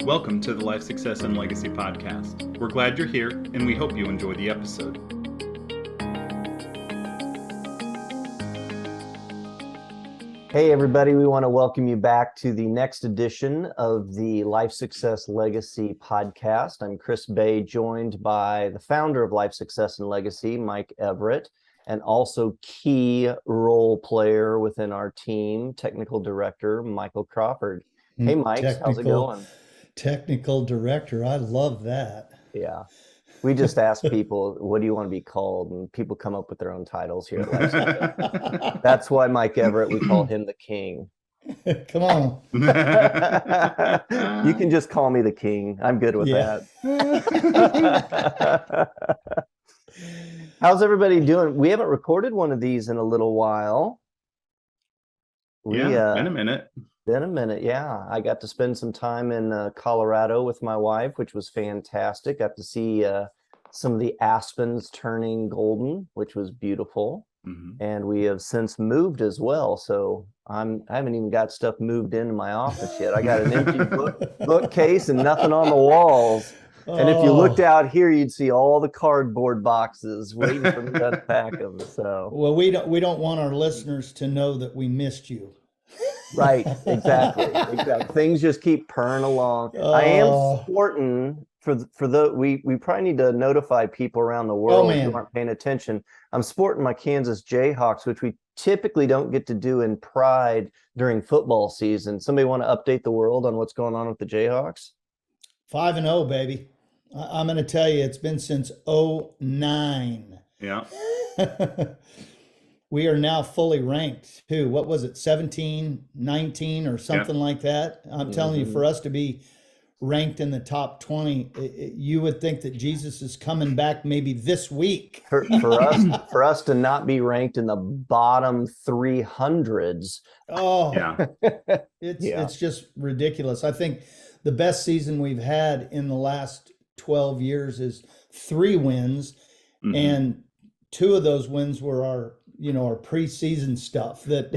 Welcome to the Life Success and Legacy Podcast. We're glad you're here, and we hope you enjoy the episode. Hey everybody, we want to welcome you back to the next edition of the Life Success Legacy Podcast. I'm Chris Bay, joined by the founder of Life Success and Legacy, Mike Everett, and also key role player within our team, technical director, Michael Crawford. Hey Mike, how's it going? Technical director, I love that. Yeah. We just ask people, what do you want to be called? And people come up with their own titles here at Life Success. That's why Mike Everett, we call him the king. Come on. You can just call me the king. I'm good with that. How's everybody doing? We haven't recorded one of these in a little while. Been a minute. Been a minute, yeah. I got to spend some time in Colorado with my wife, which was fantastic. Got to see some of the aspens turning golden, which was beautiful. Mm-hmm. And we have since moved as well. So I haven't even got stuff moved into my office yet. I got an empty bookcase and nothing on the walls. And if you looked out here, you'd see all the cardboard boxes waiting for me to unpack them. So well, we don't want our listeners to know that we missed you. Right, exactly. Things just keep purring along. I am sporting we probably need to notify people around the world who aren't paying attention. I'm sporting my Kansas Jayhawks, which we typically don't get to do in Pride during football season. Somebody want to update the world on what's going on with the Jayhawks? 5-0, baby. I'm going to tell you, it's been since 2009. Yeah. We are now fully ranked too. What was it, 17, 19 or something like that? I'm telling you, for us to be ranked in the top 20, you would think that Jesus is coming back maybe this week. For us to not be ranked in the bottom 300s. Oh, yeah. It's just ridiculous. I think the best season we've had in the last 12 years is 3 wins, and 2 of those wins were our preseason stuff that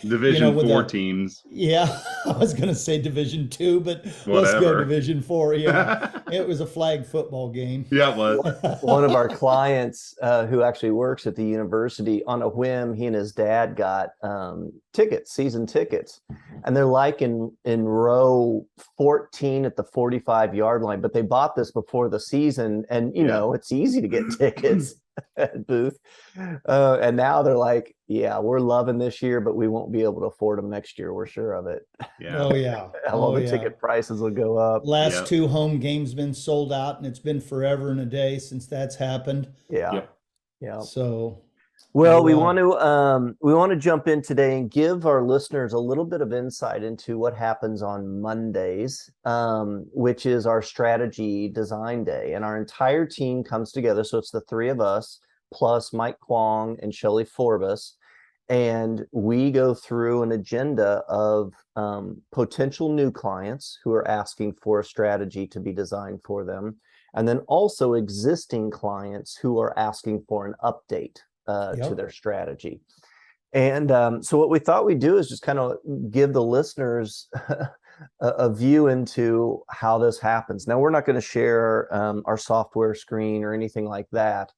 Division 4 teams. Yeah, I was going to say Division 2, but let's go Division 4. Yeah, it was a flag football game. Yeah, it was. One of our clients who actually works at the university, on a whim, he and his dad got season tickets, and they're like in row 14 at the 45-yard line. But they bought this before the season, and it's easy to get tickets at booth, and now they're like, we're loving this year, but we won't be able to afford them next year. We're sure of it. All the ticket prices will go up. Last 2 home games been sold out, and it's been forever and a day since that's happened. So well, we want to jump in today and give our listeners a little bit of insight into what happens on Mondays, which is our strategy design day. And our entire team comes together. So it's the 3 of us, plus Mike Kwong and Shelley Forbes. And we go through an agenda of potential new clients who are asking for a strategy to be designed for them. And then also existing clients who are asking for an update to their strategy. And so what we thought we'd do is just kind of give the listeners a view into how this happens. Now, we're not going to share our software screen or anything like that.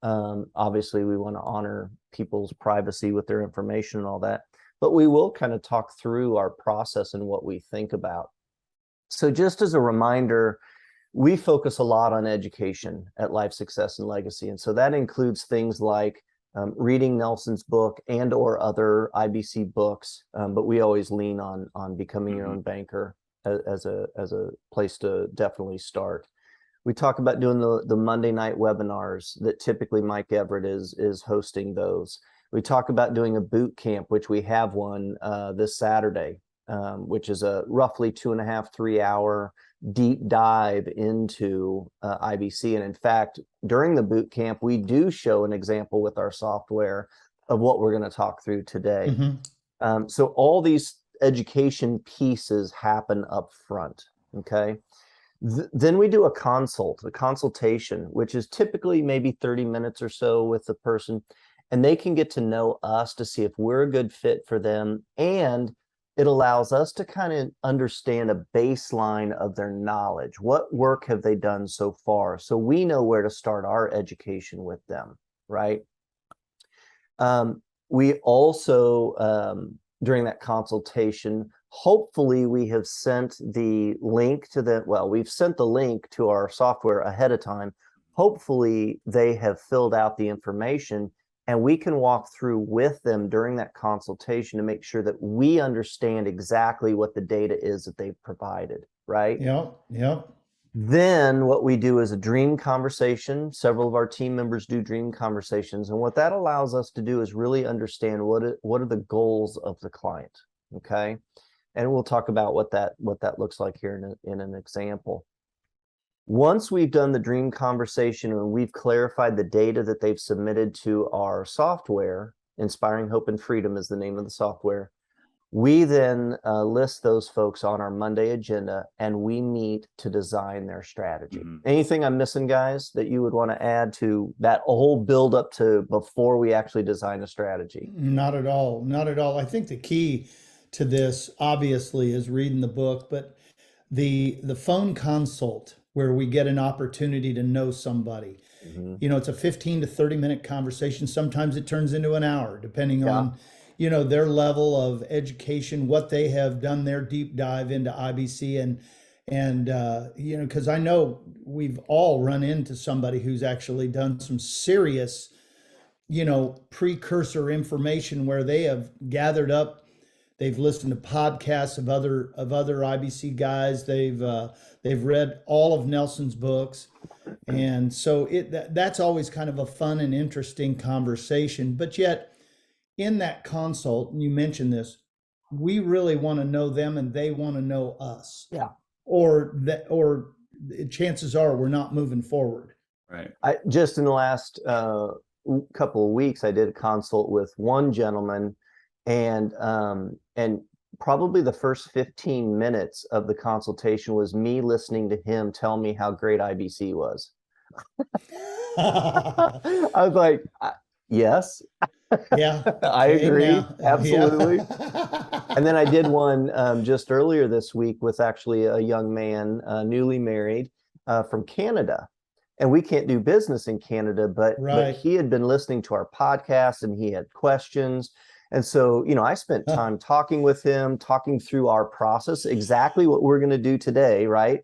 Obviously, we want to honor people's privacy with their information and all that, but we will kind of talk through our process and what we think about. So just as a reminder, we focus a lot on education at Life Success and Legacy. And so that includes things like reading Nelson's book and or other IBC books, but we always lean on becoming your own banker as a place to definitely start. We talk about doing the Monday night webinars that typically Mike Everett is hosting those. We talk about doing a boot camp, which we have one this Saturday, which is a roughly 2.5, 3 hour deep dive into IBC. And in fact, during the boot camp, we do show an example with our software of what we're going to talk through today. So all these education pieces happen up front. Okay. Then we do a consultation, which is typically maybe 30 minutes or so with the person, and they can get to know us to see if we're a good fit for them and it allows us to kind of understand a baseline of their knowledge. What work have they done so far? So we know where to start our education with them, right? We also, during that consultation, hopefully we have sent the link to we've sent the link to our software ahead of time. Hopefully they have filled out the information, and we can walk through with them during that consultation to make sure that we understand exactly what the data is that they've provided, right? Yeah. Then what we do is a dream conversation. Several of our team members do dream conversations. And what that allows us to do is really understand what are the goals of the client, okay? And we'll talk about what that looks like here in an example. Once we've done the dream conversation and we've clarified the data that they've submitted to our software, Inspiring Hope and Freedom is the name of the software, we then list those folks on our Monday agenda, and we meet to design their strategy. Anything I'm missing, guys, that you would want to add to that whole build up to before we actually design a strategy? Not at all. Not at all. I think the key to this obviously is reading the book, but the phone consult where we get an opportunity to know somebody. It's a 15 to 30-minute conversation. Sometimes it turns into an hour, depending on, their level of education, what they have done, their deep dive into IBC. And because I know we've all run into somebody who's actually done some serious, precursor information where they have gathered up. They've listened to podcasts of other IBC guys. They've read all of Nelson's books, and so that's always kind of a fun and interesting conversation. But yet, in that consult, and you mentioned this, we really want to know them, and they want to know us. Yeah. Or chances are we're not moving forward. Right. I just in the last couple of weeks, I did a consult with one gentleman. And probably the first 15 minutes of the consultation was me listening to him tell me how great IBC was. I was like, yes. Yeah. I agree. Absolutely. Yeah. And then I did one just earlier this week with actually a young man, newly married, from Canada. And we can't do business in Canada, but he had been listening to our podcast and he had questions. And so, I spent time talking with him, talking through our process, exactly what we're going to do today, right?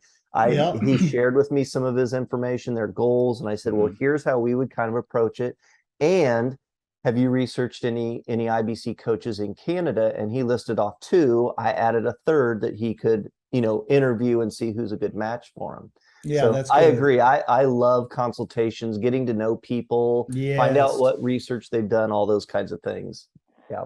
He shared with me some of his information, their goals, and I said, well, here's how we would kind of approach it. And have you researched any IBC coaches in Canada? And he listed off 2. I added a 3rd that he could, interview and see who's a good match for him. Yeah, so that's good. I agree. I love consultations, getting to know people, find out what research they've done, all those kinds of things. Yeah.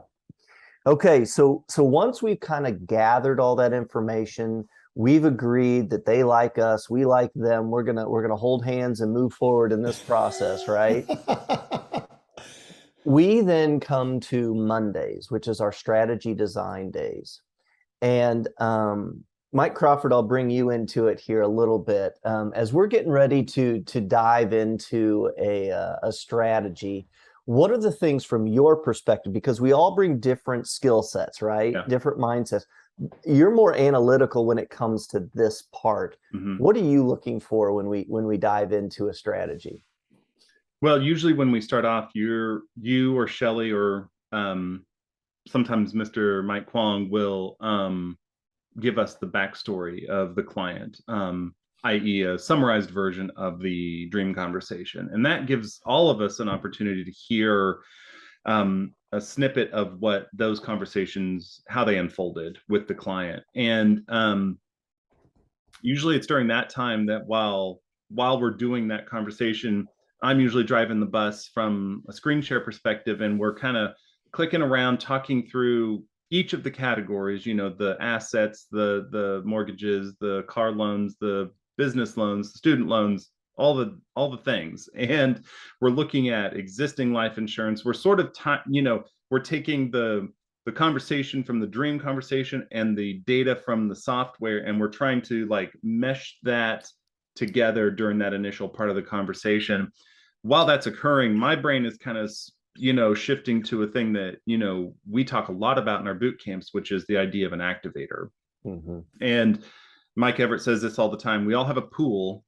Okay. So once we've kind of gathered all that information, we've agreed that they like us, we like them. We're gonna hold hands and move forward in this process, right? We then come to Mondays, which is our strategy design days, and Mike Crawford, I'll bring you into it here a little bit as we're getting ready to dive into a strategy. What are the things from your perspective? Because we all bring different skill sets, right? Yeah. Different mindsets. You're more analytical when it comes to this part. What are you looking for when we dive into a strategy? Well, usually when we start off, you or Shelly or sometimes Mr. Mike Kwong will give us the backstory of the client, i.e. a summarized version of the dream conversation. And that gives all of us an opportunity to hear a snippet of what those conversations, how they unfolded with the client. And usually it's during that time that while we're doing that conversation, I'm usually driving the bus from a screen share perspective, and we're kind of clicking around, talking through each of the categories, the assets, the mortgages, the car loans, the business loans, the student loans, all the things. And we're looking at existing life insurance. We're sort of, we're taking the conversation from the dream conversation and the data from the software, and we're trying to mesh that together during that initial part of the conversation. While that's occurring, my brain is kind of shifting to a thing that, we talk a lot about in our boot camps, which is the idea of an activator. Mm-hmm. And Mike Everett says this all the time. We all have a pool.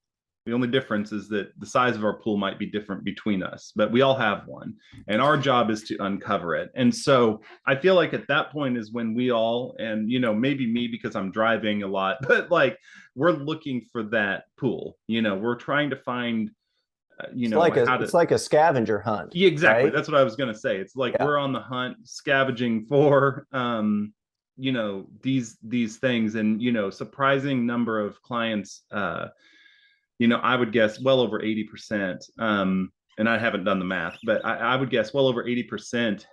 The only difference is that the size of our pool might be different between us, but we all have one. And our job is to uncover it. And so I feel like at that point is when we all, and, maybe me because I'm driving a lot, but like we're looking for that pool. We're trying to find, it's like a scavenger hunt. Yeah, exactly. Right? That's what I was going to say. It's like we're on the hunt, scavenging for, these things, and surprising number of clients. I would guess well over 80%. And I haven't done the math, but I would guess well over 80%.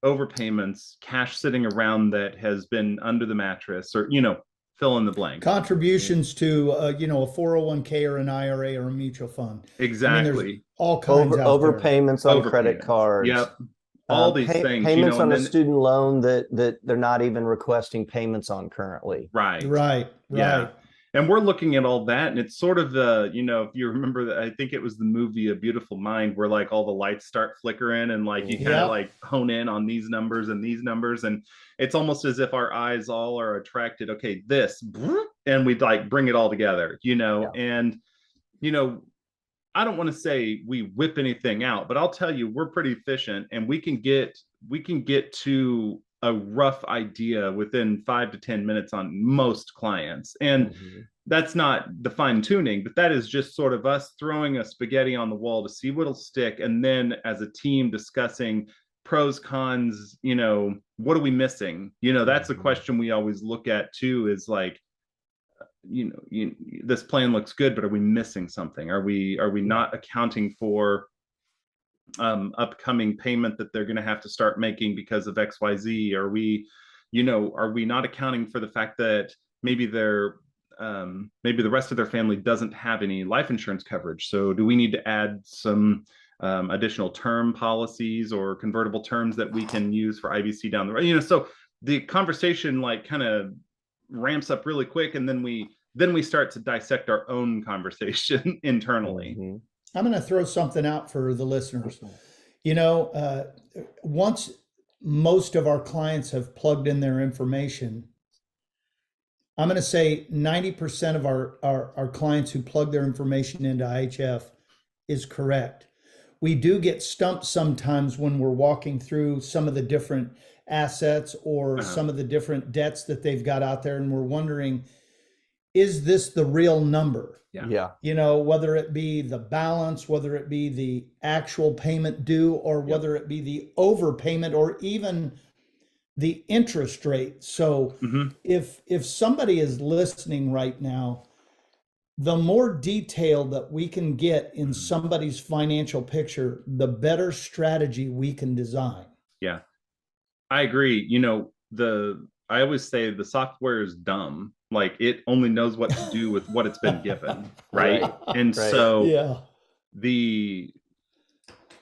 Overpayments, cash sitting around that has been under the mattress, or fill in the blank. Contributions to a 401k or an IRA or a mutual fund. Exactly. There's all kinds of overpayments on credit cards. Yep. All these things. Payments on a student loan that they're not even requesting payments on currently. Right. Yeah. And we're looking at all that, and it's sort of the, if you remember that, I think it was the movie A Beautiful Mind, where like all the lights start flickering and like you kind of like hone in on these numbers and these numbers, and it's almost as if our eyes all are attracted. Okay, this, and we like bring it all together, and I don't want to say we whip anything out, but I'll tell you, we're pretty efficient, and we can get to a rough idea within 5 to 10 minutes on most clients. And that's not the fine tuning, but that is just sort of us throwing a spaghetti on the wall to see what'll stick. And then as a team discussing pros, cons, what are we missing? That's a question we always look at too, is like, this plan looks good, but are we missing something? Are we not accounting for upcoming payment that they're going to have to start making because of XYZ? Are we not accounting for the fact that maybe the rest of their family doesn't have any life insurance coverage? So do we need to add some additional term policies or convertible terms that we can use for IBC down the road? So the conversation like kind of ramps up really quick, and then we start to dissect our own conversation internally. Mm-hmm. I'm going to throw something out for the listeners. Once most of our clients have plugged in their information, I'm going to say 90% of our clients who plug their information into IHF is correct. We do get stumped sometimes when we're walking through some of the different assets or some of the different debts that they've got out there, and we're wondering, is this the real number? Yeah. Whether it be the balance, whether it be the actual payment due, or whether it be the overpayment, or even the interest rate. So if somebody is listening right now, the more detail that we can get in somebody's financial picture, the better strategy we can design. Yeah, I agree. I always say the software is dumb. Like it only knows what to do with what it's been given. Right. And so the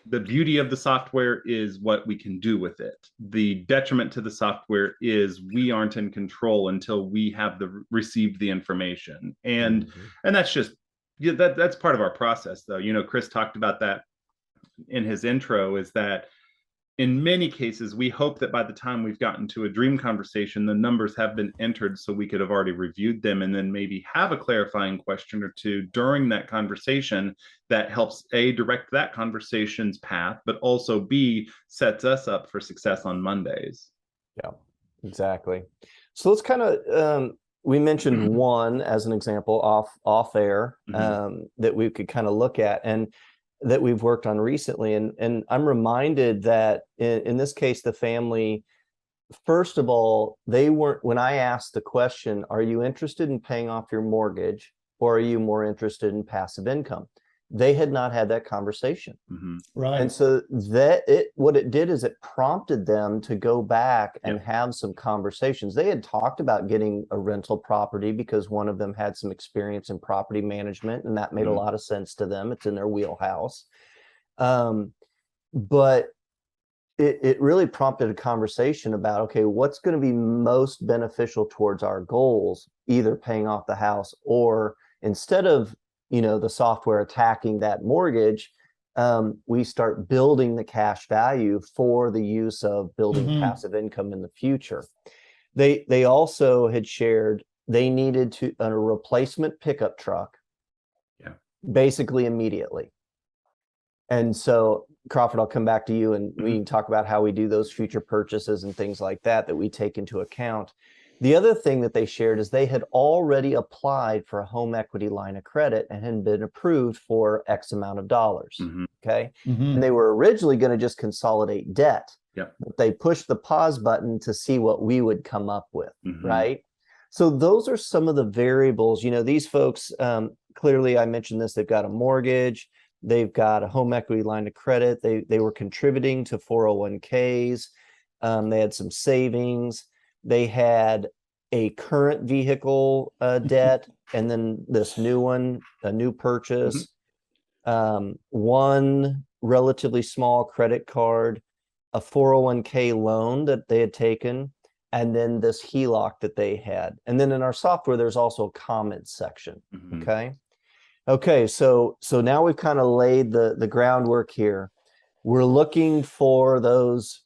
beauty of the software is what we can do with it. The detriment to the software is we aren't in control until we have received the information. And that's just, that's part of our process though. Chris talked about that in his intro, is that in many cases, we hope that by the time we've gotten to a dream conversation, the numbers have been entered so we could have already reviewed them, and then maybe have a clarifying question or two during that conversation that helps A, direct that conversation's path, but also B, sets us up for success on Mondays. Yeah, exactly. So let's kind of, we mentioned one as an example off air that we could kind of look at, and that we've worked on recently. And I'm reminded that in this case, the family, first of all, when I asked the question, are you interested in paying off your mortgage, or are you more interested in passive income? They had not had that conversation. Right. And so what it did is it prompted them to go back and have some conversations. They had talked about getting a rental property because one of them had some experience in property management, and that made a lot of sense to them. It's in their wheelhouse. But it really prompted a conversation about, okay, what's going to be most beneficial towards our goals, either paying off the house, or instead of the software attacking that mortgage, we start building the cash value for the use of building passive income in the future. They also had shared they needed a replacement pickup truck, basically immediately. And so, Crawford, I'll come back to you and we can talk about how we do those future purchases and things like that we take into account. The other thing that they shared is they had already applied for a home equity line of credit and had been approved for X amount of dollars. Okay. And they were originally going to just consolidate debt. But they pushed the pause button to see what we would come up with. Right. So those are some of the variables. You know, these folks, clearly, I mentioned this, they've got a mortgage, they've got a home equity line of credit, they were contributing to 401ks, they had some savings, they had a current vehicle debt, and then this new one, a new purchase, one relatively small credit card, a 401k loan that they had taken, and then this HELOC that they had. And then in our software, there's also a comments section. Okay, so now we've kind of laid the groundwork here. We're looking for those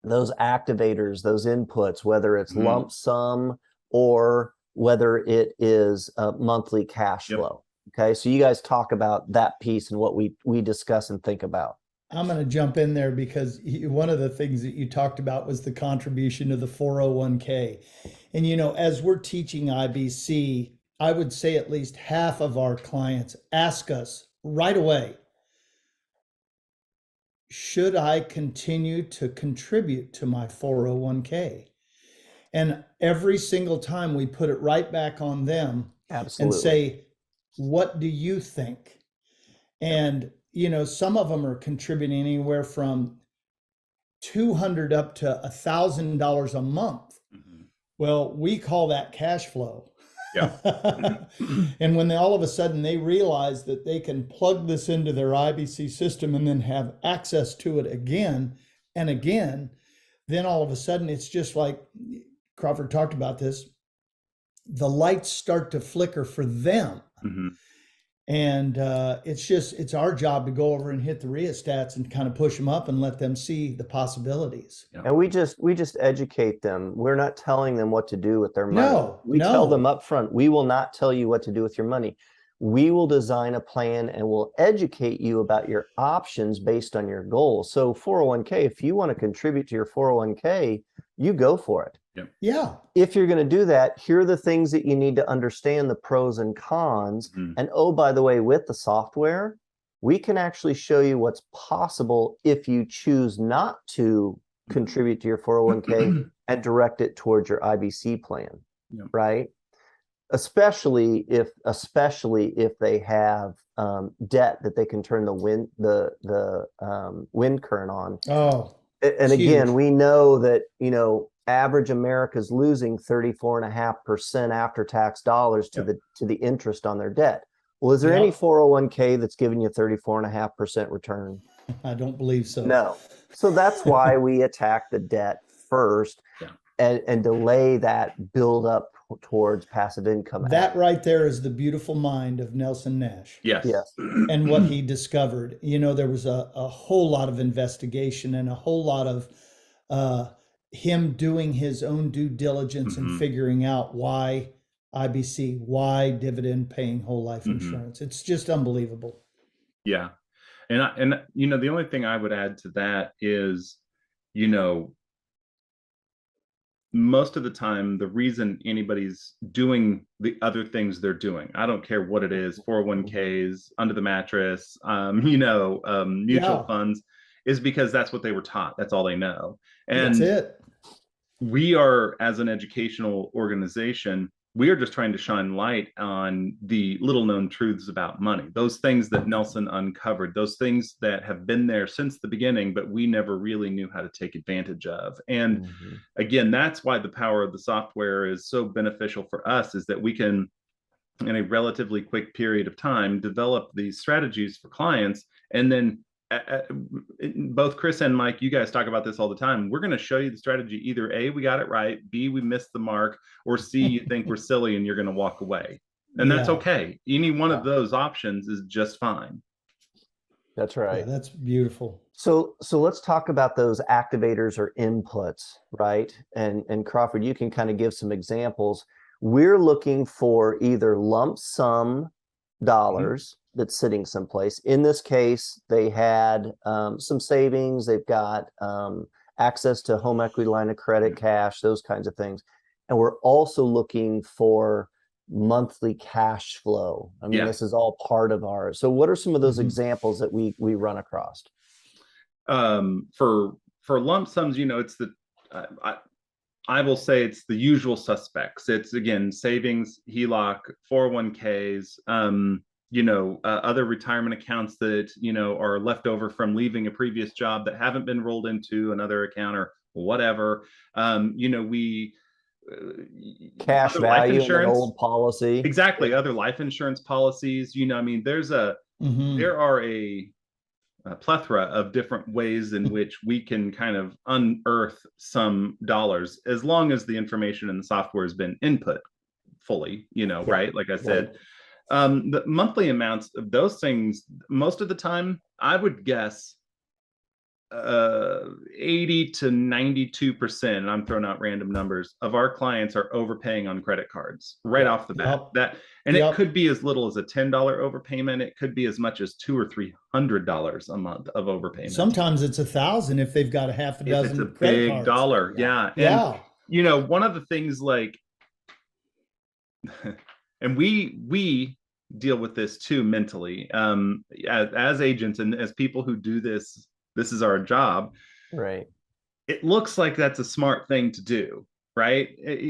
activators, those inputs, whether it's lump sum or whether it is a monthly cash flow. Okay, so you guys talk about that piece and what we discuss and think about. I'm going to jump in there because one of the things that you talked about was the contribution to the 401k. And, you know, as we're teaching IBC, I would say at least half of our clients ask us right away, should I continue to contribute to my 401k? And every single time we put it right back on them. Absolutely. And say, what do you think? And, you know, some of them are contributing anywhere from $200 up to $1,000 a month. Well, we call that cash flow. And when all of a sudden they realize that they can plug this into their IBC system and then have access to it again and again, then all of a sudden it's just like Crawford talked about this, the lights start to flicker for them. And it's our job to go over and hit the rheostats and kind of push them up and let them see the possibilities. And we just educate them. We're not telling them what to do with their money. No, we tell them up front, we will not tell you what to do with your money. We will design a plan and we'll educate you about your options based on your goals. So 401k, if you want to contribute to your 401k, you go for it. Yeah. If you're going to do that, here are the things that you need to understand, the pros and cons. And oh, by the way, with the software, we can actually show you what's possible if you choose not to contribute to your 401k and direct it towards your IBC plan, right? Especially if they have debt that they can turn the wind current on. Oh, and again, huge. We know that, you know, average America's losing 34.5% after-tax dollars to the interest on their debt. Well, is there any 401k that's giving you 34.5% return? I don't believe so. No. So that's why we attack the debt first and delay that build up towards passive income. That right there is the beautiful mind of Nelson Nash. Yes. And what he discovered. You know, there was a whole lot of investigation and a whole lot of him doing his own due diligence and figuring out why IBC, why dividend paying whole life insurance. It's just unbelievable. Yeah. And you know, the only thing I would add to that is, you know, most of the time, the reason anybody's doing the other things they're doing, I don't care what it is, 401ks, under the mattress, mutual funds, is because that's what they were taught. That's all they know. And that's it. We are, as an educational organization, we are just trying to shine light on the little known truths about money, those things that Nelson uncovered, those things that have been there since the beginning, but we never really knew how to take advantage of. And again, that's why the power of the software is so beneficial for us, is that we can, in a relatively quick period of time, develop these strategies for clients. And then both Chris and Mike, you guys talk about this all the time. We're going to show you the strategy. Either A, we got it right, B, we missed the mark, or C, you think we're silly and you're going to walk away. And that's okay. Any one of those options is just fine. That's right. Yeah, that's beautiful. So let's talk about those activators or inputs, right? And Crawford, you can kind of give some examples. We're looking for either lump sum dollars that's sitting someplace. In this case, they had some savings. They've got access to home equity line of credit, cash, those kinds of things. And we're also looking for monthly cash flow. I mean, this is all part of ours. So what are some of those examples that we run across? For lump sums, it's the I will say it's the usual suspects. It's again savings, HELOC, 401ks, other retirement accounts that are left over from leaving a previous job that haven't been rolled into another account or whatever. We cash value in an old policy. Exactly, other life insurance policies. There are a plethora of different ways in which we can kind of unearth some dollars, as long as the information in the software has been input fully, right? Like I said, the monthly amounts of those things, most of the time, I would guess 80 to 92%, and I'm throwing out random numbers, of our clients are overpaying on credit cards right off the bat. It could be as little as a $10 overpayment. It could be as much as $200 or $300 a month of overpayment. Sometimes it's $1,000 if they've got a half a dozen. It's a big cards. Dollar. Yeah. And one of the things like, and we deal with this too mentally, as agents and as people who do this. This is our job. Right. It looks like that's a smart thing to do, right?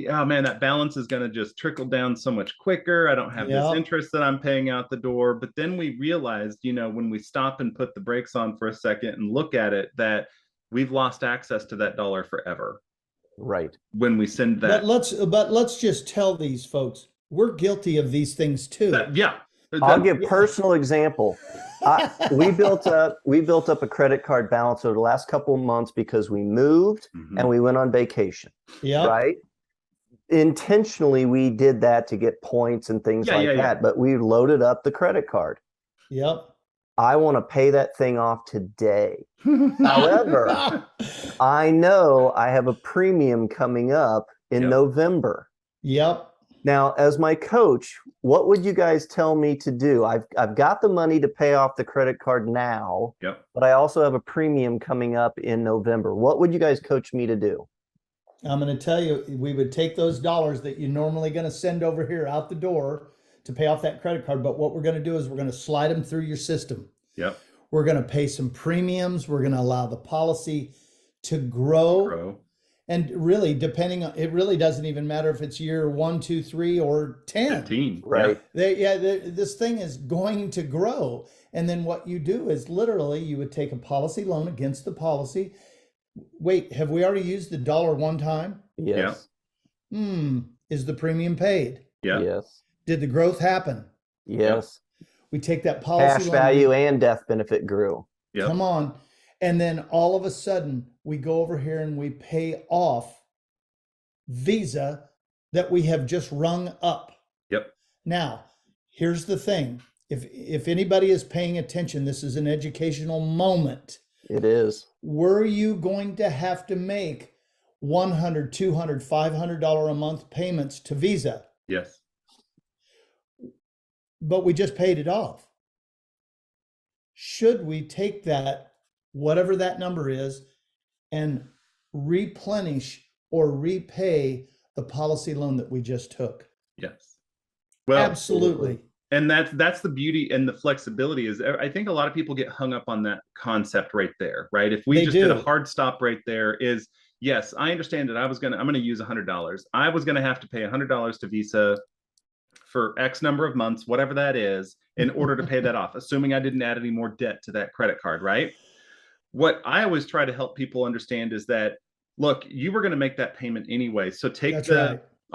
Oh man, that balance is going to just trickle down so much quicker. I don't have this interest that I'm paying out the door. But then we realized, when we stop and put the brakes on for a second and look at it, that we've lost access to that dollar forever. Right. When we send that. But let's just tell these folks, we're guilty of these things too. I'll give personal example. We built up a credit card balance over the last couple of months because we moved and we went on vacation. Yeah. Right. Intentionally, we did that to get points and things like that. But we loaded up the credit card. Yep. I want to pay that thing off today. However, I know I have a premium coming up in November. Yep. Now, as my coach, what would you guys tell me to do? I've got the money to pay off the credit card now, but I also have a premium coming up in November. What would you guys coach me to do? I'm going to tell you, we would take those dollars that you're normally going to send over here out the door to pay off that credit card. But what we're going to do is we're going to slide them through your system. Yep. We're going to pay some premiums. We're going to allow the policy to grow. And really, it really doesn't even matter if it's year 1, 2, 3, or 10. 15, right? This thing is going to grow. And then what you do is literally you would take a policy loan against the policy. Wait, have we already used the dollar one time? Yes. Is the premium paid? Yeah. Yes. Did the growth happen? Yes. We take that policy cash value and death benefit grew. Yep. Come on. And then all of a sudden, we go over here and we pay off Visa that we have just rung up. Yep. Now, here's the thing. If anybody is paying attention, this is an educational moment. It is. Were you going to have to make $100, $200, $500 a month payments to Visa? Yes. But we just paid it off. Should we take that, whatever that number is, and replenish or repay the policy loan that we just took? Yes. Well, absolutely. And that's the beauty and the flexibility is I think a lot of people get hung up on that concept right there, right? If we did a hard stop right there is, yes, I understand that I'm going to use $100. I was going to have to pay $100 to Visa for X number of months, whatever that is, in order to pay that off, assuming I didn't add any more debt to that credit card, right? What I always try to help people understand is that, look, you were going to make that payment anyway. So take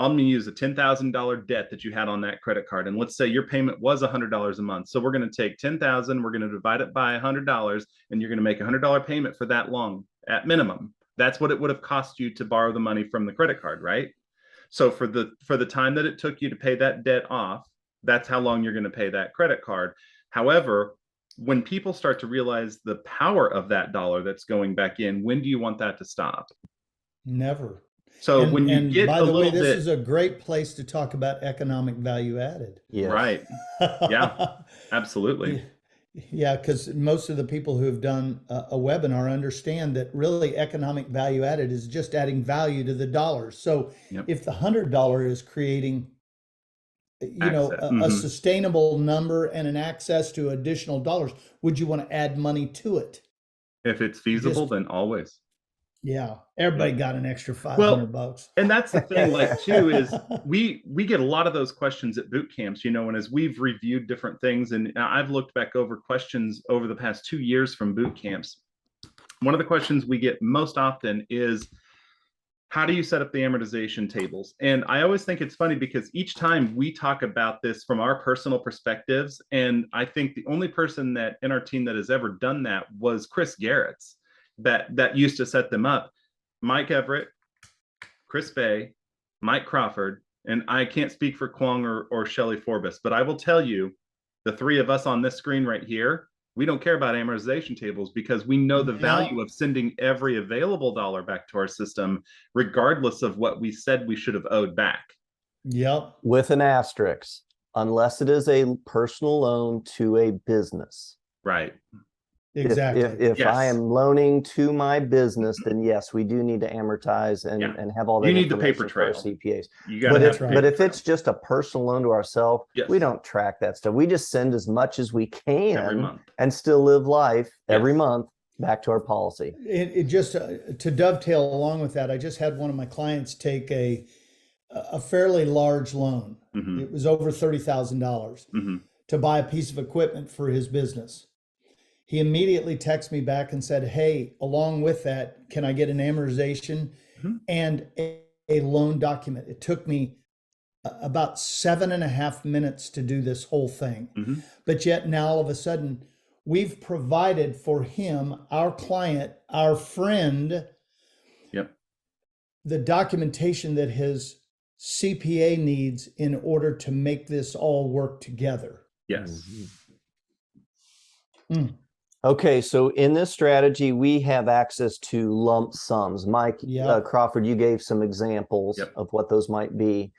I'm going to use a $10,000 debt that you had on that credit card. And let's say your payment was $100 a month. So we're going to take $10,000, we're going to divide it by $100, and you're going to make a $100 payment for that long at minimum. That's what it would have cost you to borrow the money from the credit card, right? So for the time that it took you to pay that debt off, that's how long you're going to pay that credit card. However, when people start to realize the power of that dollar that's going back in, when do you want that to stop? Never. So when you And get by a the way, little this bit, is a great place to talk about economic value added. Yes. right? Yeah, absolutely. Yeah, because most of the people who have done a webinar understand that really economic value added is just adding value to the dollar. So Yep. if the $100 is creating, you know, a Mhm. sustainable number and an access to additional dollars, would you want to add money to it? If it's feasible, Just, then always. yeah, everybody Yeah. got an extra Well, $500. and that's the thing, like, too, is we get a lot of those questions at boot camps, you know, and as we've reviewed different things, and I've looked back over questions over the past 2 years from boot camps. One of the questions we get most often is, how do you set up the amortization tables? And I always think it's funny because each time we talk about this from our personal perspectives, and I think the only person that in our team that has ever done that was Chris Garrett's, that used to set them up. Mike Everett, Chris Bay, Mike Crawford, and I can't speak for Kwong or Shelly Forbes, but I will tell you, the three of us on this screen right here, we don't care about amortization tables because we know the value of sending every available dollar back to our system, regardless of what we said we should have owed back. Yep. With an asterisk, unless it is a personal loan to a business. Right. Exactly. If I am loaning to my business, then yes, we do need to amortize and have all that. You need the paper trail. CPAs. You got to but if it's just a personal loan to ourselves, we don't track that stuff. We just send as much as we can every month and still live life every month back to our policy. It just to dovetail along with that, I just had one of my clients take a fairly large loan. Mm-hmm. It was over $30,000 to buy a piece of equipment for his business. He immediately texted me back and said, hey, along with that, can I get an amortization and a loan document? It took me about 7.5 minutes to do this whole thing. But yet now all of a sudden, we've provided for him, our client, our friend, the documentation that his CPA needs in order to make this all work together. Yes. Okay, so in this strategy, we have access to lump sums. Mike Crawford, you gave some examples of what those might be.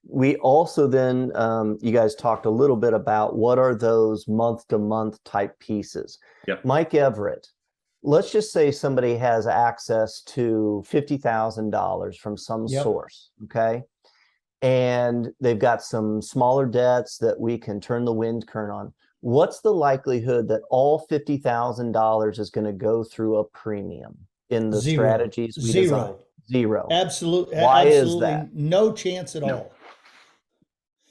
We also then, you guys talked a little bit about what are those month-to-month type pieces. Mike Everett, let's just say somebody has access to $50,000 from some source, okay? And they've got some smaller debts that we can turn the wind current on. What's the likelihood that all $50,000 is going to go through a premium in the strategies we design? Zero. Absolutely. Why is that? No chance at all.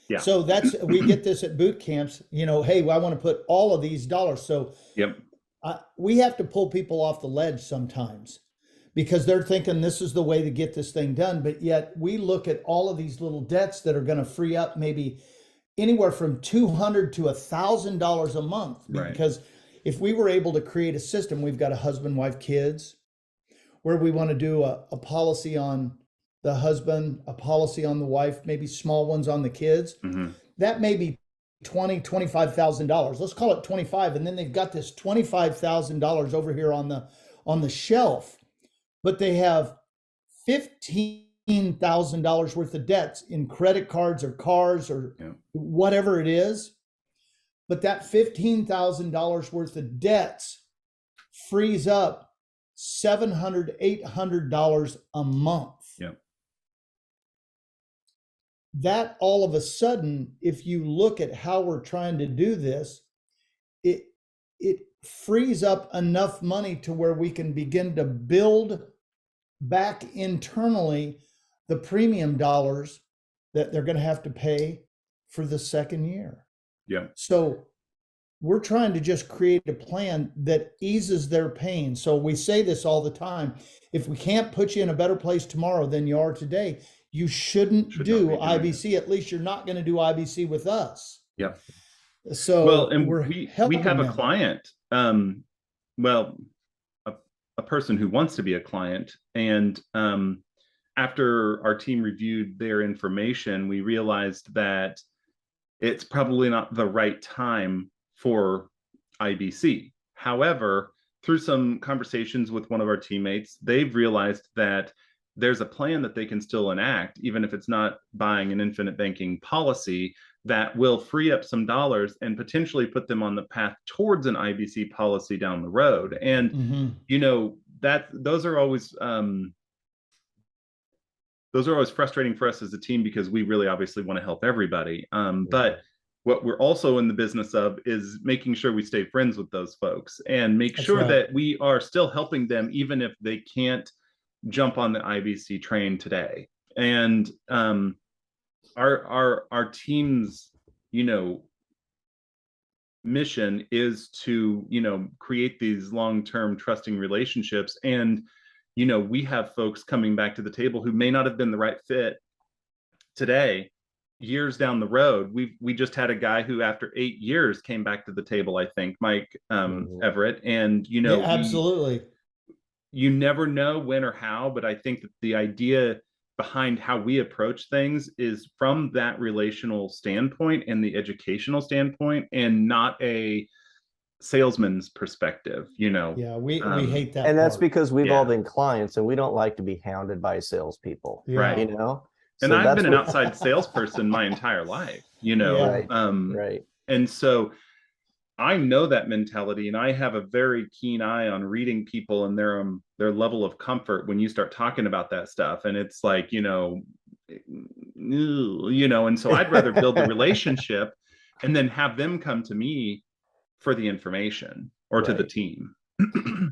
Yeah. So that's, we get this at boot camps, you know, hey, well, I want to put all of these dollars. So we have to pull people off the ledge sometimes because they're thinking this is the way to get this thing done. But yet we look at all of these little debts that are going to free up maybe anywhere from $200 to $1,000 a month. Because if we were able to create a system, we've got a husband, wife, kids, where we want to do a policy on the husband, a policy on the wife, maybe small ones on the kids. That may be $20,000, $25,000. Let's call it 25. And then they've got this $25,000 over here on the shelf, but they have $15,000 worth of debts in credit cards or cars or whatever it is. But that $15,000 worth of debts frees up $700, $800 a month. That all of a sudden, if you look at how we're trying to do this, it frees up enough money to where we can begin to build back internally the premium dollars that they're going to have to pay for the second year. So we're trying to just create a plan that eases their pain. So we say this all the time. If we can't put you in a better place tomorrow than you are today, you shouldn't do IBC. At least you're not going to do IBC with us. So well, and we have a client, a person who wants to be a client. And after our team reviewed their information, we realized that it's probably not the right time for IBC. However, through some conversations with one of our teammates, they've realized that there's a plan that they can still enact, even if it's not buying an infinite banking policy, that will free up some dollars and potentially put them on the path towards an IBC policy down the road. And those are always frustrating for us as a team, because we really obviously want to help everybody. But what we're also in the business of is making sure we stay friends with those folks and make sure that we are still helping them, even if they can't jump on the IBC train today. And our team's, mission is to, create these long-term trusting relationships. And, we have folks coming back to the table who may not have been the right fit today. Years down the road, we just had a guy who after 8 years came back to the table, I think, Mike Everett. And, absolutely. You never know when or how, but I think that the idea behind how we approach things is from that relational standpoint and the educational standpoint, and not a salesman's perspective. We hate that, and that's because we've all been clients, and we don't like to be hounded by salespeople, right? And I've been an outside salesperson my entire life, right. And so I know that mentality, and I have a very keen eye on reading people and their level of comfort when you start talking about that stuff. And it's like, and so I'd rather build the relationship and then have them come to me for the information, or to the team.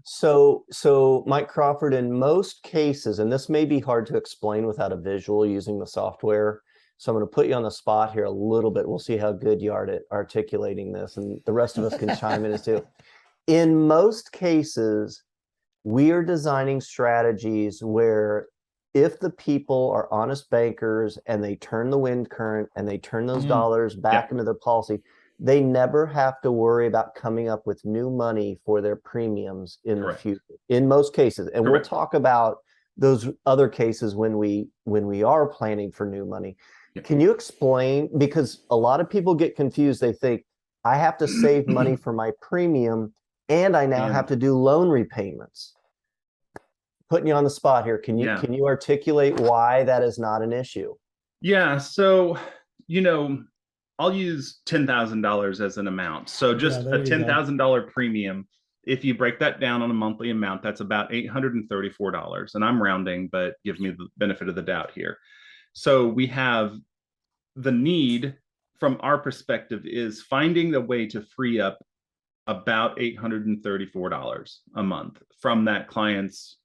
So Mike Crawford, in most cases, and this may be hard to explain without a visual using the software, so I'm going to put you on the spot here a little bit. We'll see how good you are at articulating this, and the rest of us can chime in as too. In most cases, we are designing strategies where if the people are honest bankers and they turn the wind current and they turn those dollars back into their policy, they never have to worry about coming up with new money for their premiums in the future, in most cases. And we'll talk about those other cases when we are planning for new money. Can you explain, because a lot of people get confused. They think, I have to save money for my premium and I now have to do loan repayments. Putting you on the spot here. Can you articulate why that is not an issue? Yeah. So, I'll use $10,000 as an amount. So just a $10,000 premium. If you break that down on a monthly amount, that's about $834. And I'm rounding, but give me the benefit of the doubt here. So we have the need from our perspective is finding a way to free up about $834 a month from that client's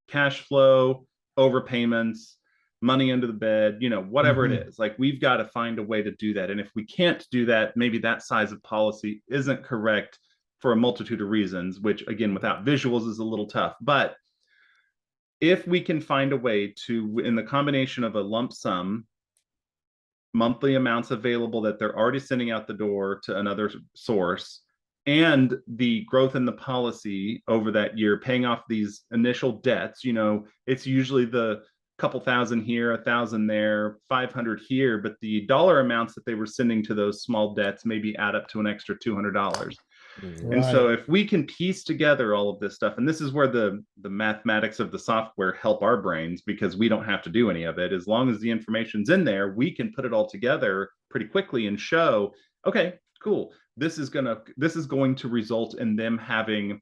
cash flow, overpayments, money under the bed, whatever it is. Like, we've got to find a way to do that. And if we can't do that, maybe that size of policy isn't correct for a multitude of reasons, which again, without visuals is a little tough. But if we can find a way to, in the combination of a lump sum, monthly amounts available that they're already sending out the door to another source, and the growth in the policy over that year, paying off these initial debts, it's usually the couple thousand here, 1,000 there, 500 here, but the dollar amounts that they were sending to those small debts maybe add up to an extra $200. And so if we can piece together all of this stuff, and this is where the mathematics of the software help our brains, because we don't have to do any of it. As long as the information's in there, we can put it all together pretty quickly and show, okay, cool. This is going to result in them having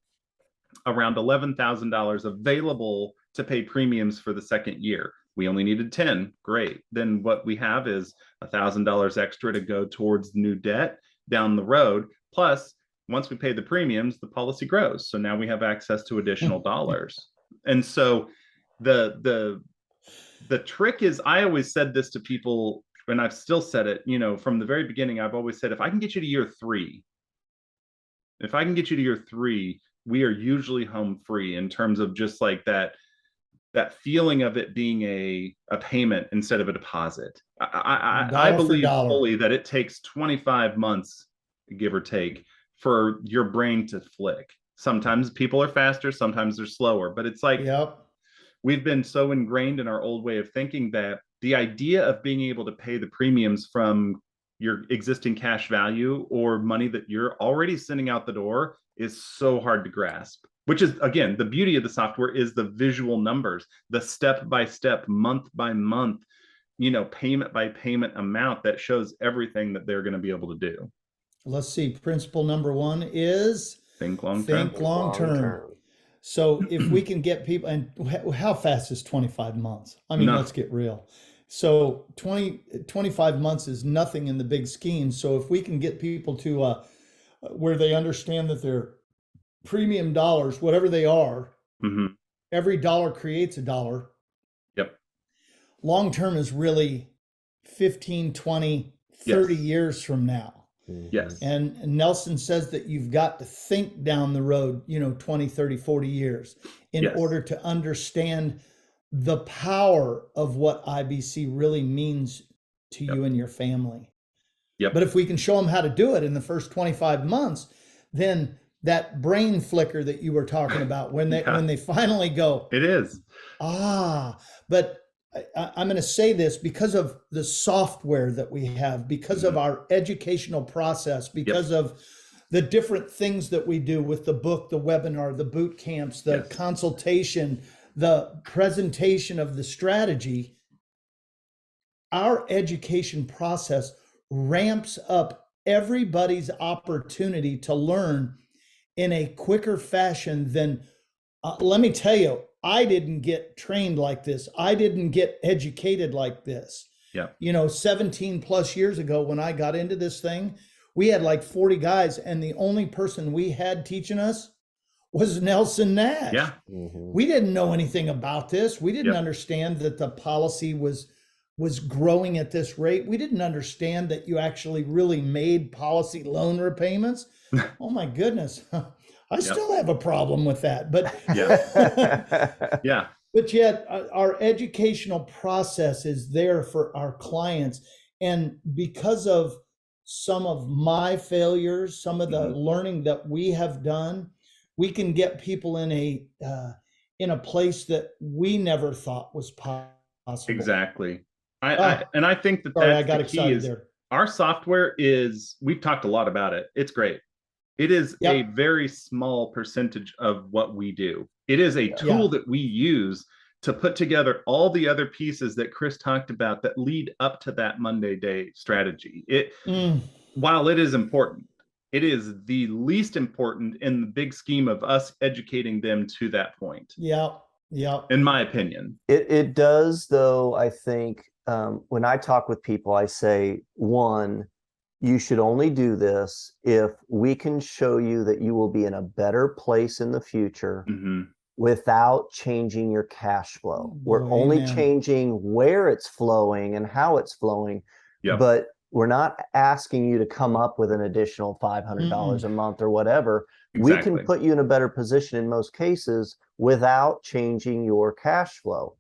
around $11,000 available to pay premiums for the second year. We only needed 10. Great. Then what we have is $1,000 extra to go towards new debt down the road. Plus, once we pay the premiums, the policy grows. So now we have access to additional dollars. And so the trick is, I always said this to people, and I've still said it, from the very beginning. I've always said, if I can get you to year 3, we are usually home free, in terms of just like that feeling of it being a payment instead of a deposit. I believe fully that it takes 25 months, give or take, for your brain to flick. Sometimes people are faster, sometimes they're slower, but it's like, we've been so ingrained in our old way of thinking that the idea of being able to pay the premiums from your existing cash value or money that you're already sending out the door is so hard to grasp, which is, again, the beauty of the software is the visual numbers, the step-by-step, month-by-month, payment by payment amount that shows everything that they're going to be able to do. Let's see. Principle number 1 is think long term. Think long term. So if we can get people, and how fast is 25 months? I mean, let's get real. So 25 months is nothing in the big scheme. So if we can get people to where they understand that their premium dollars, whatever they are, every dollar creates a dollar. Yep. Long term is really 15, 20, 30 years from now. Yes. And Nelson says that you've got to think down the road, 20, 30, 40 years in order to understand the power of what IBC really means to you and your family. Yep. But if we can show them how to do it in the first 25 months, then that brain flicker that you were talking about, when they finally go, it is. But I'm going to say this because of the software that we have, because of our educational process, because of the different things that we do with the book, the webinar, the boot camps, the consultation, the presentation of the strategy. Our education process ramps up everybody's opportunity to learn in a quicker fashion than, let me tell you, I didn't get trained like this. I didn't get educated like this. Yeah. 17 plus years ago when I got into this thing, we had like 40 guys, and the only person we had teaching us was Nelson Nash. Yeah. We didn't know anything about this. We didn't understand that the policy was growing at this rate. We didn't understand that you actually really made policy loan repayments. Oh my goodness. I still have a problem with that, but but yet our educational process is there for our clients. And because of some of my failures, some of the learning that we have done, we can get people in a place that we never thought was possible. Exactly. I think that's the key is there. Our software is, we've talked a lot about it. It's great. It is a very small percentage of what we do. It is a tool that we use to put together all the other pieces that Chris talked about that lead up to that Monday day strategy. While it is important, it is the least important in the big scheme of us educating them to that point. Yeah. In my opinion. It does, though. I think when I talk with people, I say, one, you should only do this if we can show you that you will be in a better place in the future without changing your cash flow. We're only changing where it's flowing and how it's flowing, but we're not asking you to come up with an additional $500 a month or whatever. We can put you in a better position in most cases without changing your cash flow.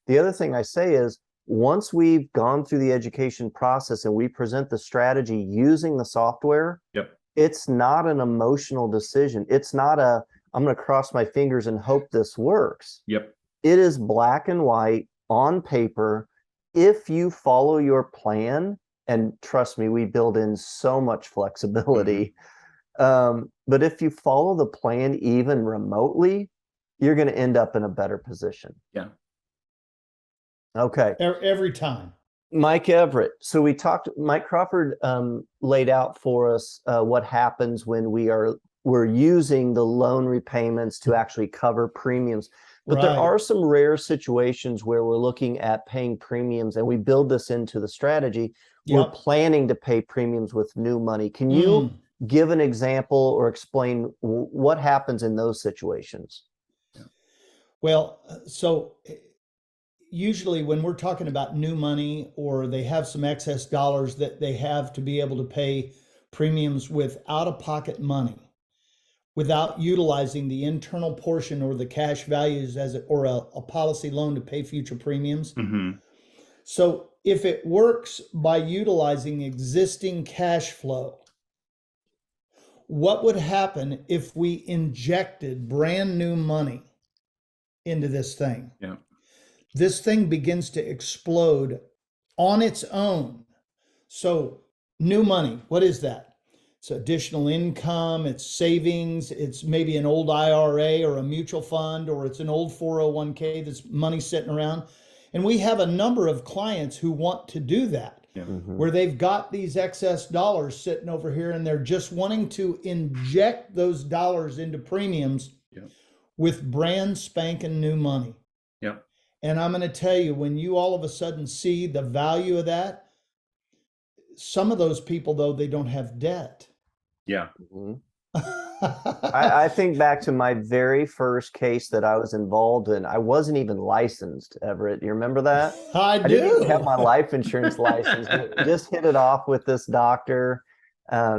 The other thing I say is, once we've gone through the education process and we present the strategy using the software, it's not an emotional decision. It's not I'm going to cross my fingers and hope this works. It is black and white on paper. If you follow your plan, and trust me, we build in so much flexibility. But if you follow the plan even remotely, you're going to end up in a better position. Okay. Every time. Mike Everett. So Mike Crawford laid out for us what happens when we're using the loan repayments to actually cover premiums. But there are some rare situations where we're looking at paying premiums, and we build this into the strategy. We're planning to pay premiums with new money. Can you give an example or explain what happens in those situations? Well, so usually when we're talking about new money, or they have some excess dollars that they have to be able to pay premiums with out-of-pocket money, without utilizing the internal portion or the cash values or a policy loan to pay future premiums. So if it works by utilizing existing cash flow, what would happen if we injected brand new money into this thing? This thing begins to explode on its own. So New money, what is that? It's additional income, it's savings, it's maybe an old IRA or a mutual fund, or it's an old 401k that's money sitting around. And we have a number of clients who want to do that, where they've got these excess dollars sitting over here and they're just wanting to inject those dollars into premiums with brand spanking new money. Yeah. And I'm going to tell you, when you all of a sudden see the value of that, some of those people, though, they don't have debt. Yeah. I think back to my very first case that I was involved in. I wasn't even licensed, Everett. You remember that? I do. Didn't even have my life insurance license. Just hit it off with this doctor.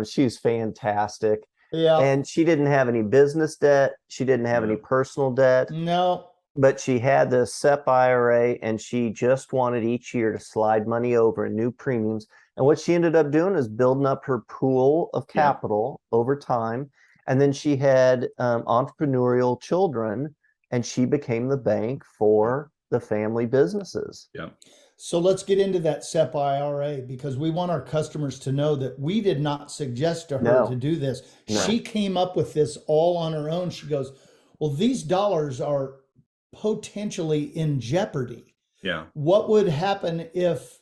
She was fantastic. Yeah. And she didn't have any business debt. She didn't have any personal debt. No. But she had this SEP IRA, and she just wanted each year to slide money over in new premiums. And what she ended up doing is building up her pool of capital over time. And then she had entrepreneurial children, and she became the bank for the family businesses. Yeah. So let's get into that SEP IRA, because we want our customers to know that we did not suggest to her to do this. No. She came up with this all on her own. She goes, well, these dollars are potentially in jeopardy. Yeah. What would happen if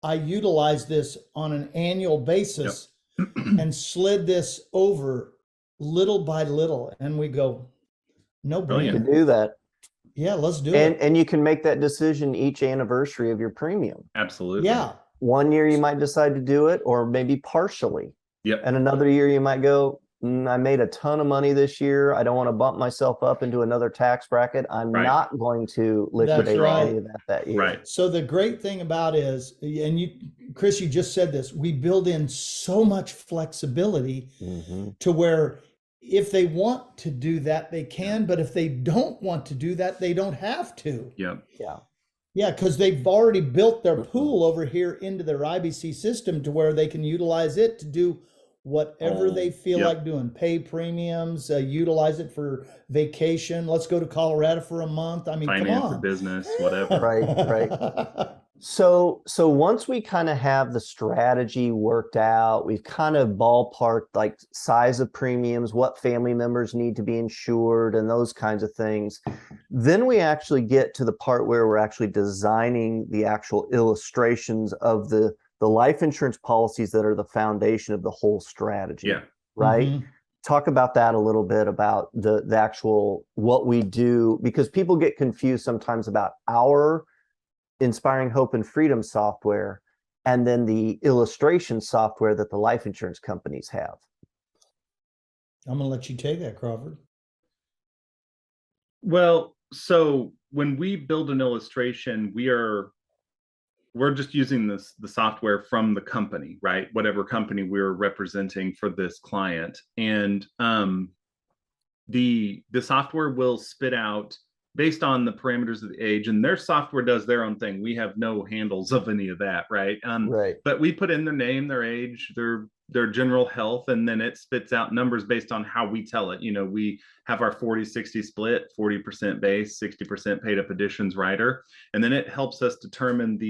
I utilize this on an annual basis and slid this over little by little? And we go, no brainer. You can do that. Yeah, let's do it. And you can make that decision each anniversary of your premium. Absolutely. Yeah. One year you might decide to do it, or maybe partially. Yep. And another year you might go, I made a ton of money this year. I don't want to bump myself up into another tax bracket. I'm not going to liquidate any of that year. Right. So the great thing about is, and you, Chris, you just said this, we build in so much flexibility to where if they want to do that, they can, but if they don't want to do that, they don't have to. Yeah. Yeah. Yeah, because they've already built their pool over here into their IBC system to where they can utilize it to do whatever they feel like doing. Pay premiums, utilize it for vacation. Let's go to Colorado for a month. I mean, finance come on. or business, whatever. Right. So once we kind of have the strategy worked out, we've kind of ballparked like size of premiums, what family members need to be insured, and those kinds of things. Then we actually get to the part where we're actually designing the actual illustrations of the life insurance policies that are the foundation of the whole strategy. Yeah. Right. Talk about that a little bit, about the actual what we do, because people get confused sometimes about our Inspiring Hope and Freedom software and then the illustration software that the life insurance companies have. I'm going to let you take that, Crawford. Well, so when we build an illustration, we're just using the software from the company, right? Whatever company we're representing for this client. And the software will spit out based on the parameters of the age, and their software does their own thing. We have no handles of any of that, right? Right. But we put in their name, their age, their general health, and then it spits out numbers based on how we tell it. You know, we have our 40-60 split, 40% base, 60% paid up additions rider, and then it helps us determine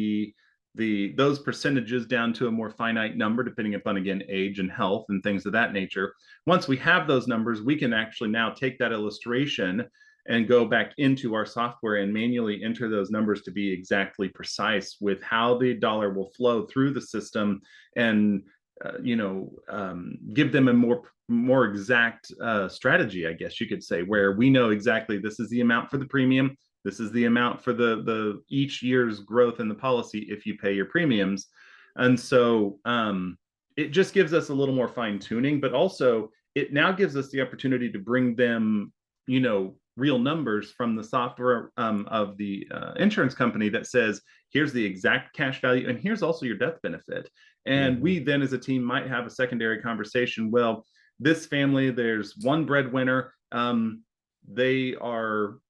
those percentages down to a more finite number, depending upon, again, age and health and things of that nature. Once we have those numbers, we can actually now take that illustration and go back into our software and manually enter those numbers to be exactly precise with how the dollar will flow through the system, and give them a more exact strategy, I guess you could say, where we know exactly this is the amount for the premium, this is the amount for the each year's growth in the policy if you pay your premiums. And so it just gives us a little more fine tuning, but also it now gives us the opportunity to bring them, real numbers from the software of the insurance company that says, here's the exact cash value, and here's also your death benefit. And we then as a team might have a secondary conversation. Well, this family, there's one breadwinner. There are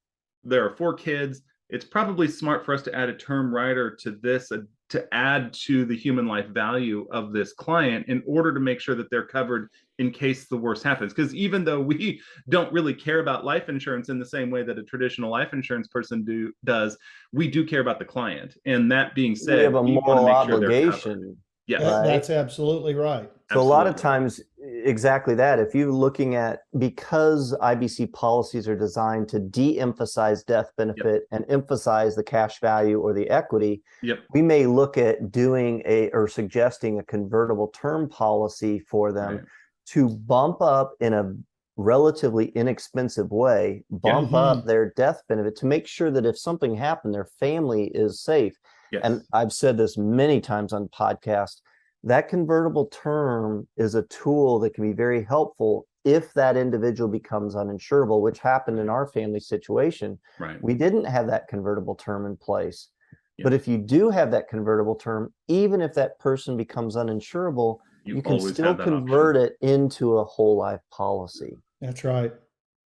4 kids. It's probably smart for us to add a term rider to this to add to the human life value of this client in order to make sure that they're covered in case the worst happens. Because even though we don't really care about life insurance in the same way that a traditional life insurance person does, we do care about the client. And that being said, we have a moral obligation. Yes. Right. That's absolutely right. So a lot of Absolutely. times, exactly that. If you're looking at, because IBC policies are designed to de-emphasize death benefit and emphasize the cash value or the equity, Yep. we may look at doing or suggesting a convertible term policy for them Right. to bump up in a relatively inexpensive way, bump up their death benefit to make sure that if something happened, their family is safe. Yes. And I've said this many times on podcasts, that convertible term is a tool that can be very helpful if that individual becomes uninsurable, which happened in our family situation. Right. We didn't have that convertible term in place. Yeah. But if you do have that convertible term, even if that person becomes uninsurable, you can always still have that convert option. it into a whole life policy. That's right.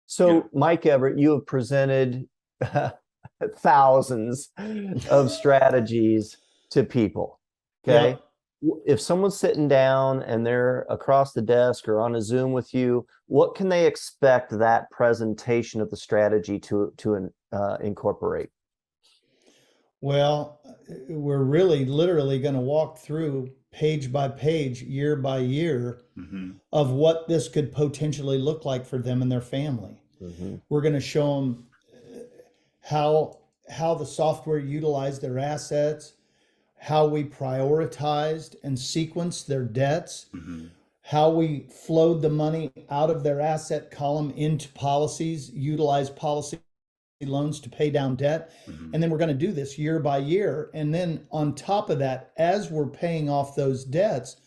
So, Mike Everett, you have presented thousands of strategies to people. Okay. Yep. If someone's sitting down and they're across the desk or on a Zoom with you, what can they expect that presentation of the strategy to incorporate? Well, we're really literally going to walk through page by page, year by year, of what this could potentially look like for them and their family. We're going to show them how the software utilized their assets, how we prioritized and sequenced their debts, how we flowed the money out of their asset column into policies, utilized policy loans to pay down debt. And then we're going to do this year by year. And then on top of that, as we're paying off those debts,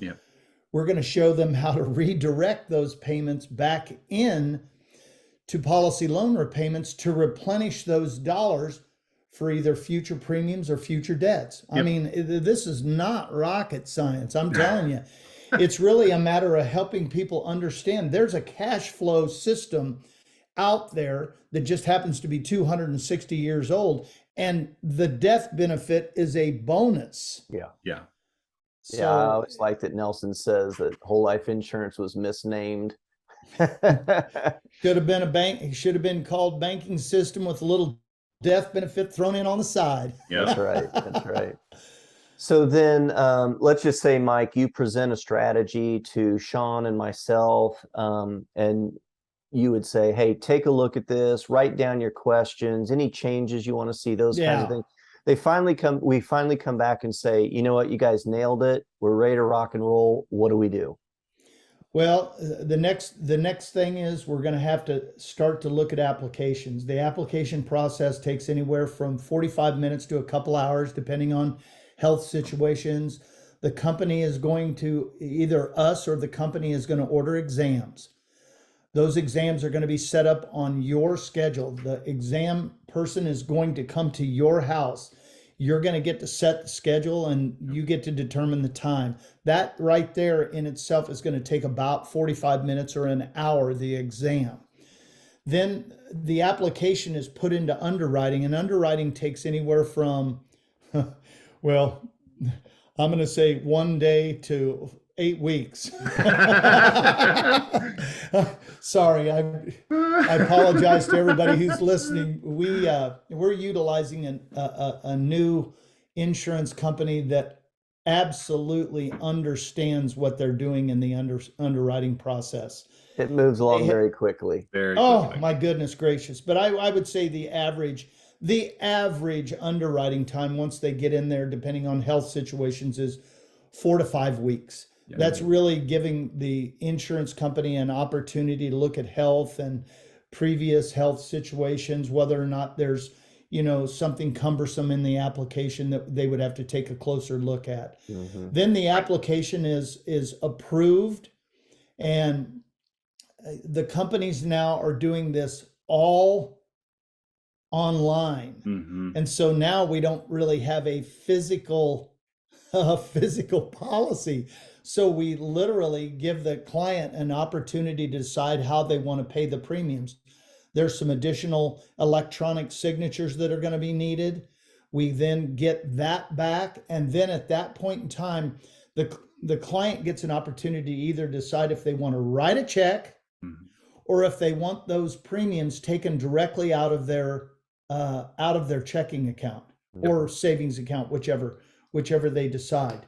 we're going to show them how to redirect those payments back in to policy loan repayments to replenish those dollars for either future premiums or future debts. I mean, this is not rocket science. I'm telling you, it's really a matter of helping people understand there's a cash flow system out there that just happens to be 260 years old, and the death benefit is a bonus. Yeah. So, I always like that Nelson says that whole life insurance was misnamed. should have been it should have been called banking system with a little death benefit thrown in on the side. That's right. That's right. So then let's just say, Mike, you present a strategy to Sean and myself, and you would say, hey, take a look at this, write down your questions, any changes you want to see, those kinds of things. We finally come back and say, you know what, you guys nailed it. We're ready to rock and roll. What do we do? Well, the next thing is we're going to have to start to look at applications. The application process takes anywhere from 45 minutes to a couple hours, depending on health situations. The company is going to, either us or the company is going to order exams. Those exams are going to be set up on your schedule. The exam person is going to come to your house. You're going to get to set the schedule and you get to determine the time. That right there in itself is going to take about 45 minutes or an hour, the exam. Then the application is put into underwriting, and underwriting takes anywhere from, well, I'm going to say 1 day to 8 weeks. Sorry, I apologize to everybody who's listening. We're utilizing a new insurance company that absolutely understands what they're doing in the underwriting process. It moves along very quickly. Oh, my goodness gracious. But I would say the average underwriting time once they get in there, depending on health situations, is 4 to 5 weeks. That's really giving the insurance company an opportunity to look at health and previous health situations, whether or not there's, something cumbersome in the application that they would have to take a closer look at. Then the application is approved, and the companies now are doing this all online. And so now we don't really have a physical policy. So we literally give the client an opportunity to decide how they want to pay the premiums. There's some additional electronic signatures that are going to be needed. We then get that back. And then at that point in time, the client gets an opportunity to either decide if they want to write a check or if they want those premiums taken directly out of their checking account or savings account, whichever they decide.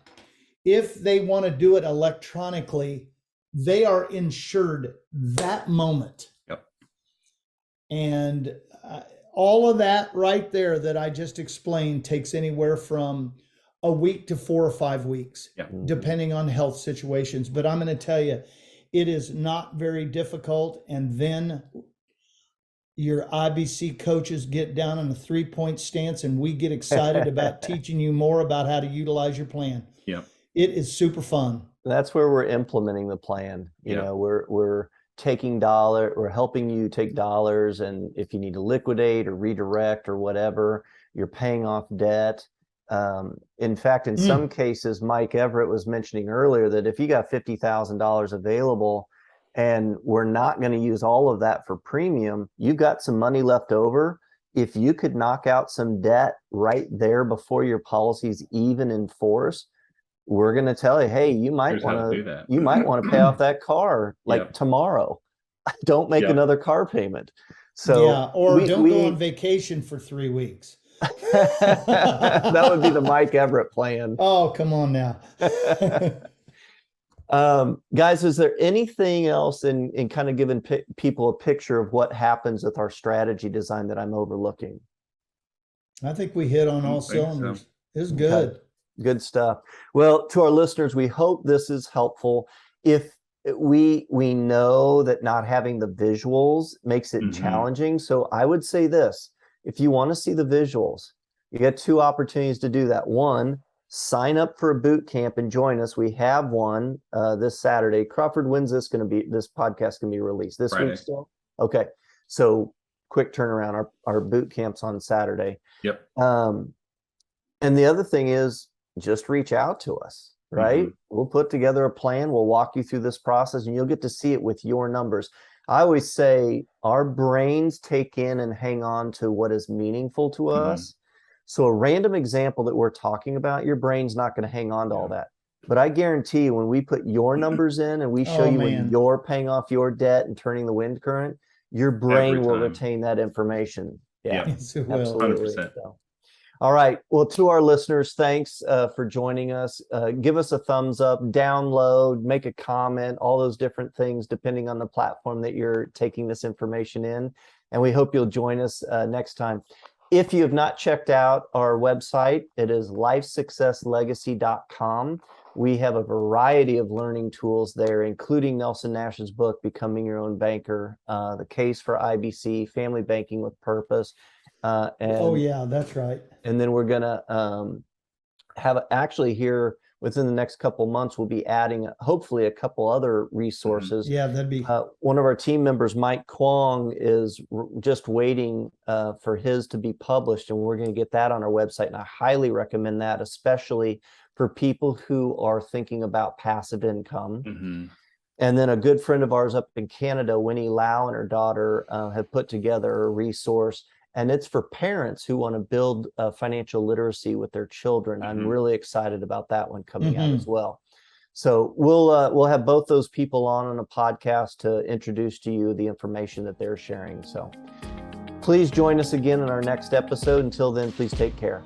if they want to do it electronically, they are insured that moment. Yep. And all of that right there that I just explained takes anywhere from a week to 4 or 5 weeks, depending on health situations. But I'm going to tell you, it is not very difficult. And then your IBC coaches get down in a 3-point stance, and we get excited about teaching you more about how to utilize your plan. Yeah. It is super fun. That's where we're implementing the plan. You know, we're taking we're helping you take dollars, and if you need to liquidate or redirect or whatever, you're paying off debt. In fact, in some cases, Mike Everett was mentioning earlier that if you got $50,000 available and we're not going to use all of that for premium, you've got some money left over. If you could knock out some debt right there before your policy's even in force, we're going to tell you, hey, you might want to pay off that car tomorrow. Don't make another car payment. So or don't go on vacation for 3 weeks. That would be the Mike Everett plan. Oh, come on now. Guys, is there anything else in kind of giving people a picture of what happens with our strategy design that I'm overlooking? I think we hit on all cylinders. So. It's good. Okay. Good stuff. Well, to our listeners, we hope this is helpful. If we know that not having the visuals makes it challenging. So I would say this, if you want to see the visuals, you get 2 opportunities to do that. One, sign up for a boot camp and join us. We have one this Saturday. Crawford, when's this podcast going to be released? This Friday. Week still? Okay. So quick turnaround. Our boot camp's on Saturday. Yep. And the other thing is just reach out to us, right? We'll put together a plan. We'll walk you through this process, and you'll get to see it with your numbers. I always say our brains take in and hang on to what is meaningful to us. So a random example that we're talking about, your brain's not going to hang on to all that. But I guarantee you, when we put your numbers in and we show you when you're paying off your debt and turning the wind current, your brain will retain that information. Yeah, yes, it will. Absolutely. 100%. So. All right. Well, to our listeners, thanks for joining us. Give us a thumbs up, download, make a comment, all those different things, depending on the platform that you're taking this information in. And we hope you'll join us next time. If you have not checked out our website, it is lifesuccesslegacy.com. We have a variety of learning tools there, including Nelson Nash's book, Becoming Your Own Banker, the case for IBC, family banking with purpose. That's right. And then we're going to have actually here within the next couple months, we'll be adding hopefully a couple other resources. Yeah, that'd be one of our team members, Mike Kwong, is just waiting for his to be published, and we're going to get that on our website. And I highly recommend that, especially for people who are thinking about passive income. And then a good friend of ours up in Canada, Winnie Lau, and her daughter have put together a resource. And it's for parents who want to build financial literacy with their children. I'm really excited about that one coming out as well. So we'll have both those people on a podcast to introduce to you the information that they're sharing. So please join us again in our next episode. Until then, please take care.